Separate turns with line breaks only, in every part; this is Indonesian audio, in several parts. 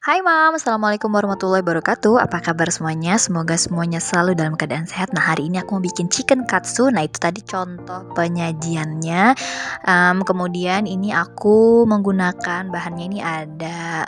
Hai Mam, Assalamualaikum warahmatullahi wabarakatuh. Apa kabar semuanya? Semoga semuanya selalu dalam keadaan sehat. Nah, hari ini aku mau bikin chicken katsu. Nah, itu tadi contoh penyajiannya. Kemudian ini aku menggunakan bahannya ini ada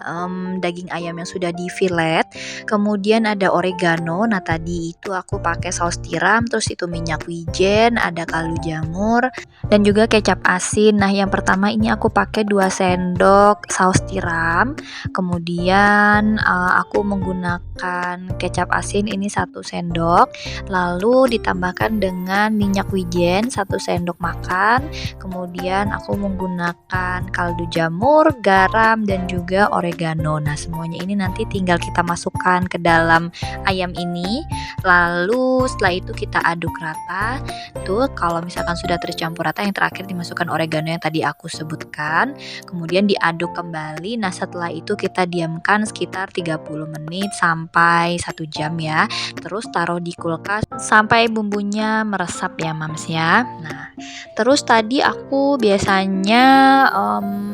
daging ayam yang sudah di fillet. Kemudian ada oregano. Nah, tadi itu aku pakai saus tiram, terus itu minyak wijen, ada kaldu jamur, dan juga kecap asin. Nah, yang pertama ini aku pakai 2 sendok saus tiram. Kemudian aku menggunakan kecap asin ini 1 sendok, lalu ditambahkan dengan minyak wijen 1 sendok makan. Kemudian aku menggunakan kaldu jamur, garam, dan juga oregano. Nah, semuanya ini nanti tinggal kita masukkan ke dalam ayam ini. Lalu setelah itu kita aduk rata. Tuh, kalau misalkan sudah tercampur rata, yang terakhir dimasukkan oregano yang tadi aku sebutkan. Kemudian diaduk kembali. Nah, setelah itu kita diamkan sekitar 30 menit sampai 1 jam ya. Terus taruh di kulkas sampai bumbunya meresap ya Mams ya. Nah, terus tadi aku biasanya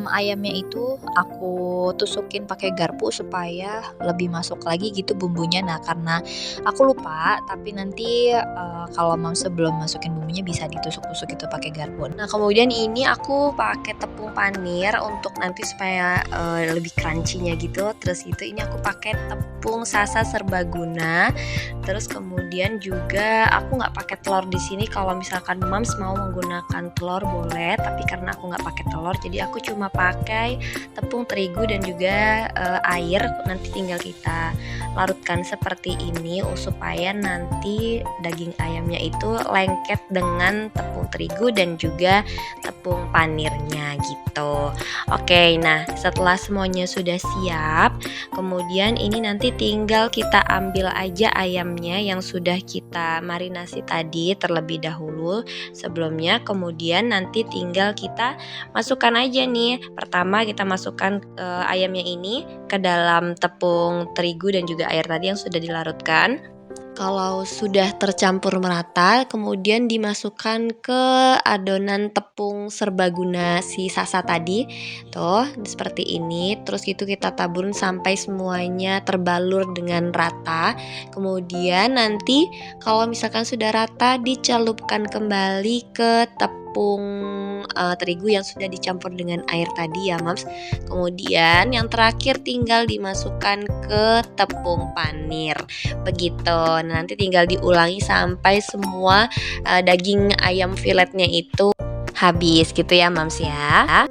ayamnya itu aku tusukin pakai garpu supaya lebih masuk lagi gitu bumbunya. Nah, karena aku lupa, tapi nanti kalau Mams sebelum masukin bumbunya bisa ditusuk-tusuk gitu pakai garpu. Nah, kemudian ini aku pakai tepung panir untuk nanti supaya lebih crunchy-nya gitu. Terus itu ini aku pakai tepung sasa serbaguna. Terus kemudian juga aku nggak pakai telur di sini. Kalau misalkan Mams mau menggunakan telur boleh, tapi karena aku nggak pakai telur, jadi aku cuma pakai tepung terigu dan juga air. Nanti tinggal kita larutkan seperti ini supaya nanti daging ayamnya itu lengket dengan tepung terigu dan juga tepung panirnya gitu. Oke, nah setelah semuanya sudah siap, kemudian ini nanti tinggal kita ambil aja ayamnya yang sudah kita marinasi tadi terlebih dahulu sebelumnya. Kemudian nanti tinggal kita masukkan aja nih. Pertama kita masukkan ayamnya ini ke dalam tepung terigu dan juga air tadi yang sudah dilarutkan. Kalau sudah tercampur merata, kemudian dimasukkan ke adonan tepung serbaguna si sasa tadi. Tuh, seperti ini. Terus itu kita taburin sampai semuanya terbalur dengan rata. Kemudian nanti kalau misalkan sudah rata, dicelupkan kembali ke tepung terigu yang sudah dicampur dengan air tadi ya, Mams. Kemudian yang terakhir tinggal dimasukkan ke tepung panir. Begitu. Nah, nanti tinggal diulangi sampai semua daging ayam filletnya itu habis gitu ya Mams ya.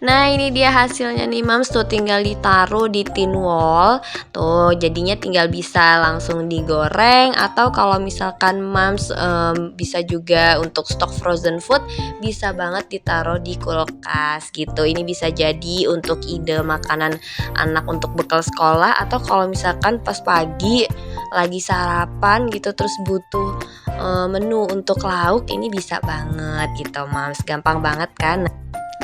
Nah ini dia hasilnya nih Mams, tuh tinggal ditaruh di tin wall. Tuh jadinya tinggal bisa langsung digoreng, atau kalau misalkan Mams bisa juga untuk stok frozen food, bisa banget ditaruh di kulkas gitu. Ini bisa jadi untuk ide makanan anak untuk bekal sekolah, atau kalau misalkan pas pagi lagi sarapan gitu terus butuh menu untuk lauk, ini bisa banget gitu Mams, gampang banget kan.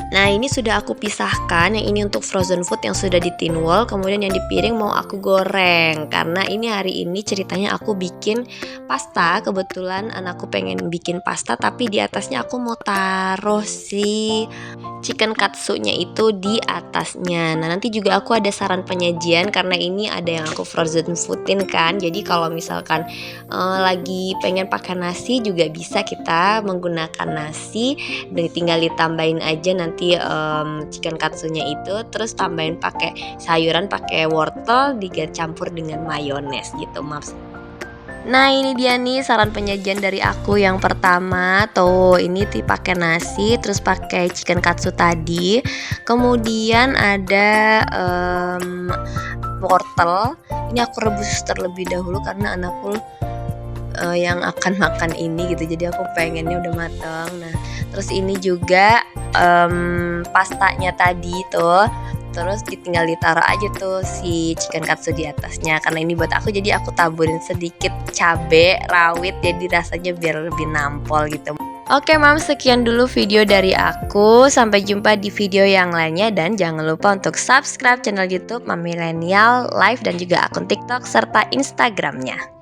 Nah ini sudah aku pisahkan, yang ini untuk frozen food yang sudah di tin wall, kemudian yang di piring mau aku goreng. Karena ini hari ini ceritanya aku bikin pasta, kebetulan anakku pengen bikin pasta, tapi di atasnya aku mau taruh si chicken katsunya itu di atasnya. Nah nanti juga aku ada saran penyajian, karena ini ada yang aku frozen foodin kan. Jadi kalau misalkan lagi pengen pakai nasi juga bisa kita menggunakan nasi, dan tinggal ditambahin aja nanti chicken katsunya itu, terus tambahin pakai sayuran, pakai wortel dicampur dengan mayones gitu Maps. Nah ini dia nih saran penyajian dari aku. Yang pertama tuh ini pakai nasi, terus pakai chicken katsu tadi, kemudian ada wortel. Ini aku rebus terlebih dahulu karena anakku yang akan makan ini gitu, jadi aku pengennya udah matang. Nah terus ini juga pastanya tadi tuh, terus tinggal ditaruh aja tuh si chicken katsu di atasnya. Karena ini buat aku, jadi aku taburin sedikit cabe rawit, jadi rasanya biar lebih nampol gitu. Oke Mams, sekian dulu video dari aku. Sampai jumpa di video yang lainnya, dan jangan lupa untuk subscribe channel YouTube Mami Millennial Live dan juga akun TikTok serta Instagramnya.